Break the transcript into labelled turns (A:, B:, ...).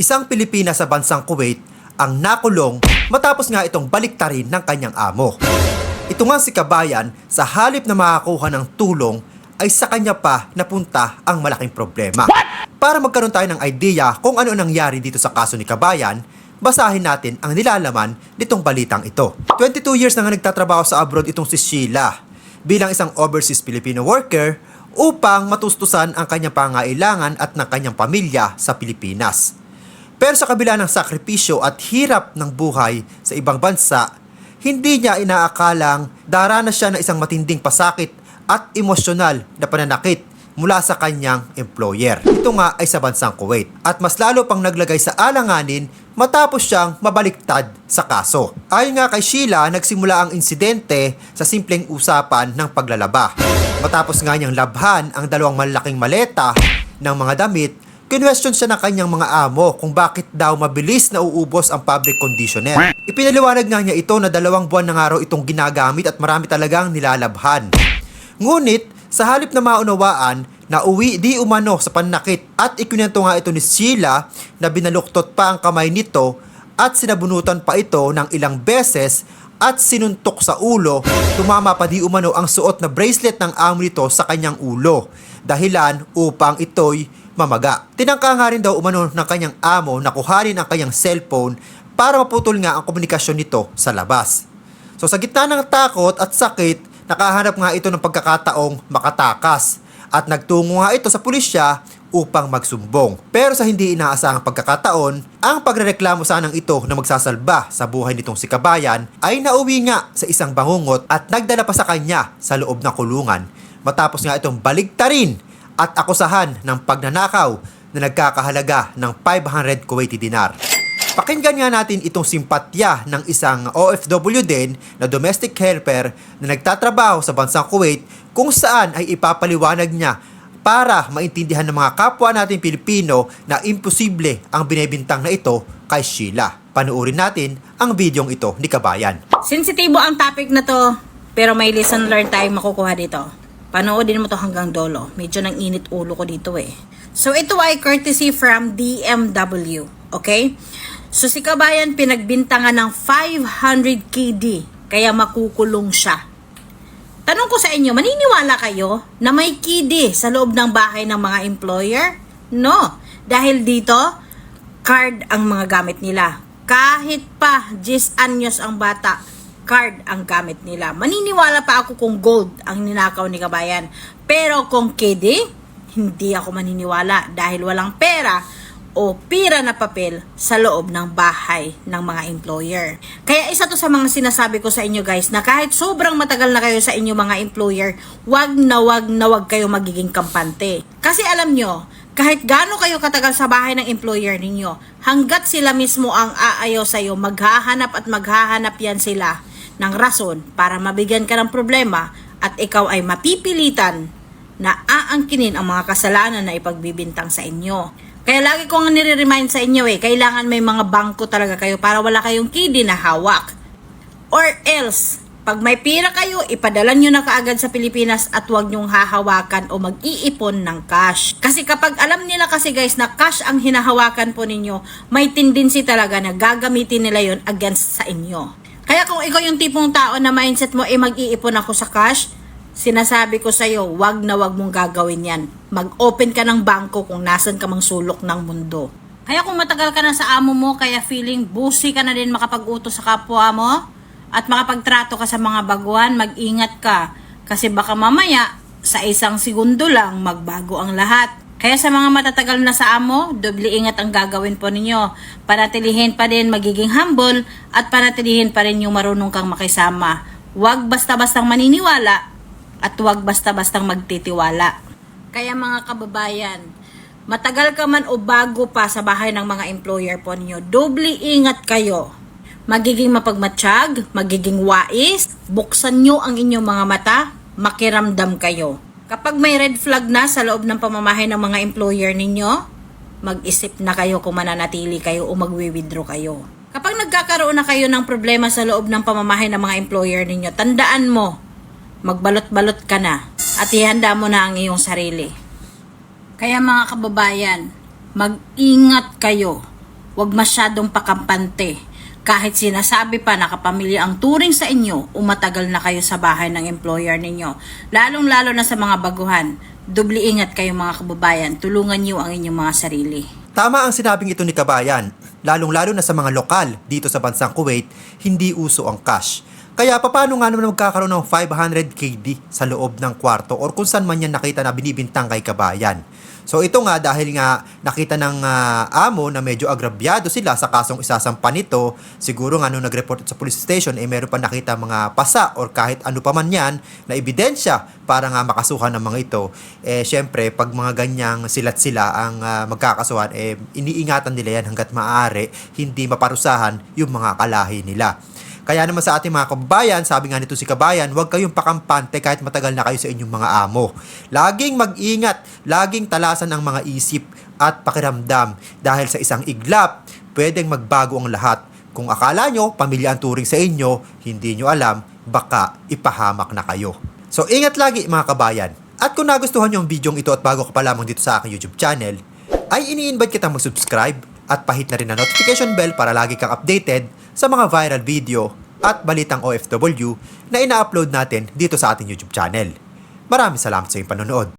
A: Isang Pilipina sa bansang Kuwait ang nakulong matapos nga itong baliktarin ng kanyang amo. Ito nga si kabayan, sa halip na makakuha ng tulong ay sa kanya pa napunta ang malaking problema. Para magkaroon tayo ng idea kung ano nangyari dito sa kaso ni kabayan, basahin natin ang nilalaman nitong balitang ito. 22 years na nga nagtatrabaho sa abroad itong si Sheila bilang isang overseas Filipino worker upang matustusan ang kanyang pangailangan at ng kanyang pamilya sa Pilipinas. Pero sa kabila ng sakripisyo at hirap ng buhay sa ibang bansa, hindi niya inaakalang daranas siya ng isang matinding pasakit at emosyonal na pananakit mula sa kanyang employer. Ito nga ay sa bansang Kuwait at mas lalo pang naglagay sa alanganin matapos siyang mabaliktad sa kaso. Ayon nga kay Sheila, nagsimula ang insidente sa simpleng usapan ng paglalaba. Matapos nga niyang labhan ang dalawang malalaking maleta ng mga damit, kinwestiyon siya ng kanyang mga amo kung bakit daw mabilis na uubos ang fabric conditioner. Ipinaliwanag nga niya ito na 2 buwan na nga raw itong ginagamit at marami talagang nilalabhan. Ngunit, sa halip na maunawaan, nauwi di umano sa panakit at ikinento nga ito ni Sheila na binaluktot pa ang kamay nito at sinabunutan pa ito ng ilang beses at sinuntok sa ulo. Tumama pa di umano ang suot na bracelet ng amo nito sa kanyang ulo, dahilan upang ito'y mamaga. Tinangka nga rin daw umano ng kanyang amo na kuhanin ang kanyang cellphone para maputol nga ang komunikasyon nito sa labas. So sa gitna ng takot at sakit, nakahanap nga ito ng pagkakataong makatakas at nagtungo nga ito sa pulisya upang magsumbong. Pero sa hindi inaasahang pagkakataon, ang pagrereklamo sanang ito na magsasalba sa buhay nitong si kabayan ay nauwi nga sa isang bangungot at nagdala pa sa kanya sa loob ng kulungan matapos nga itong baligtarin at akusahan ng pagnanakaw na nagkakahalaga ng 500 Kuwaiti dinar. Pakinggan nga natin itong simpatya ng isang OFW din na domestic helper na nagtatrabaho sa bansang Kuwait kung saan ay ipapaliwanag niya para maintindihan ng mga kapwa natin Pilipino na imposible ang binibintang na ito kay Sheila. Panuorin natin ang videong ito ni kabayan.
B: Sensitibo ang topic na to, pero may lesson learned tayong makukuha dito. Panoodin mo to hanggang dulo. Medyo nang init ulo ko dito eh. So ito ay courtesy from DMW. Okay? So si kabayan pinagbintangan ng 500 KD kaya makukulong siya. Tanong ko sa inyo, maniniwala kayo na may KD sa loob ng bahay ng mga employer? No. Dahil dito, card ang mga gamit nila. Kahit pa 10 anyos ang bata, card ang gamit nila. Maniniwala pa ako kung gold ang ninakaw ni kabayan. Pero kung KD, hindi ako maniniwala dahil walang pera o pira na papel sa loob ng bahay ng mga employer. Kaya isa to sa mga sinasabi ko sa inyo guys na kahit sobrang matagal na kayo sa inyo mga employer, wag na kayo magiging kampante. Kasi alam nyo, kahit gaano kayo katagal sa bahay ng employer ninyo, hanggat sila mismo ang aayaw sa'yo, maghahanap yan sila ng rason para mabigyan ka ng problema at ikaw ay mapipilitan na aangkinin ang mga kasalanan na ipagbibintang sa inyo. Kaya lagi ko nga nire-remind sa inyo kailangan may mga bangko talaga kayo para wala kayong KD na hawak. Or else, pag may pira kayo, ipadala nyo na kaagad sa Pilipinas at huwag nyong hahawakan o mag-iipon ng cash. Kasi kapag alam nila kasi guys na cash ang hinahawakan po ninyo, may tendency talaga na gagamitin nila yon against sa inyo. Kaya kung ikaw yung tipong tao na mindset mo, mag-iipon ako sa cash, sinasabi ko sa'yo, wag mong gagawin yan. Mag-open ka ng bangko kung nasan ka mang sulok ng mundo. Kaya kung matagal ka na sa amo mo, kaya feeling busi ka na din makapag-utos sa kapwa mo, at makapagtrato ka sa mga baguhan, mag-ingat ka. Kasi baka mamaya, sa 1 segundo lang, magbago ang lahat. Kaya sa mga matatagal na sa amo, doble ingat ang gagawin po ninyo. Panatilihin pa din magiging humble at panatilihin pa rin yung marunong kang makisama. Huwag basta-bastang maniniwala at huwag basta-bastang magtitiwala. Kaya mga kababayan, matagal ka man o bago pa sa bahay ng mga employer po ninyo, doble ingat kayo. Magiging mapagmatsyag, magiging wais, buksan nyo ang inyong mga mata, makiramdam kayo. Kapag may red flag na sa loob ng pamamahay ng mga employer ninyo, mag-isip na kayo kung mananatili kayo o magwi-withdraw kayo. Kapag nagkakaroon na kayo ng problema sa loob ng pamamahay ng mga employer ninyo, tandaan mo, magbalot-balot ka na at ihanda mo na ang iyong sarili. Kaya mga kababayan, mag-ingat kayo. Huwag masyadong pakampante. Kahit sinasabi pa na kapamilya ang turing sa inyo, umatagal na kayo sa bahay ng employer ninyo. Lalong-lalo na sa mga baguhan. Dubli ingat kayo mga kababayan. Tulungan niyo ang inyong mga sarili.
A: Tama ang sinabing ito ni Kabayan, lalong-lalo na sa mga lokal dito sa bansang Kuwait, hindi uso ang cash. Kaya paano nga naman magkakaroon ng 500 KD sa loob ng kwarto or kung saan man yan nakita na binibintang kay Kabayan. So ito nga dahil nga nakita ng amo na medyo agrabyado sila sa kasong isasampa nito, siguro nga nung nag-report sa police station meron pa nakita mga pasa or kahit ano pa man yan na ebidensya para nga makasuhan ng mga ito. Syempre pag mga ganyang silat sila ang magkakasuhan, iniingatan nila yan hanggat maaari hindi maparusahan yung mga kalahi nila. Kaya naman sa ating mga kababayan, sabi nga nito si Kabayan, huwag kayong pakampante kahit matagal na kayo sa inyong mga amo. Laging mag-ingat, laging talasan ang mga isip at pakiramdam dahil sa isang iglap, pwedeng magbago ang lahat. Kung akala nyo, pamilya ang turing sa inyo, hindi nyo alam, baka ipahamak na kayo. So ingat lagi mga kabayan. At kung nagustuhan nyo ang video ito at bago ka pa lamang dito sa aking YouTube channel, ay ini-invite kitang mag-subscribe at pahit na rin ang notification bell para lagi kang updated sa mga viral video at balitang OFW na ina-upload natin dito sa ating YouTube channel. Maraming salamat sa iyong panonood.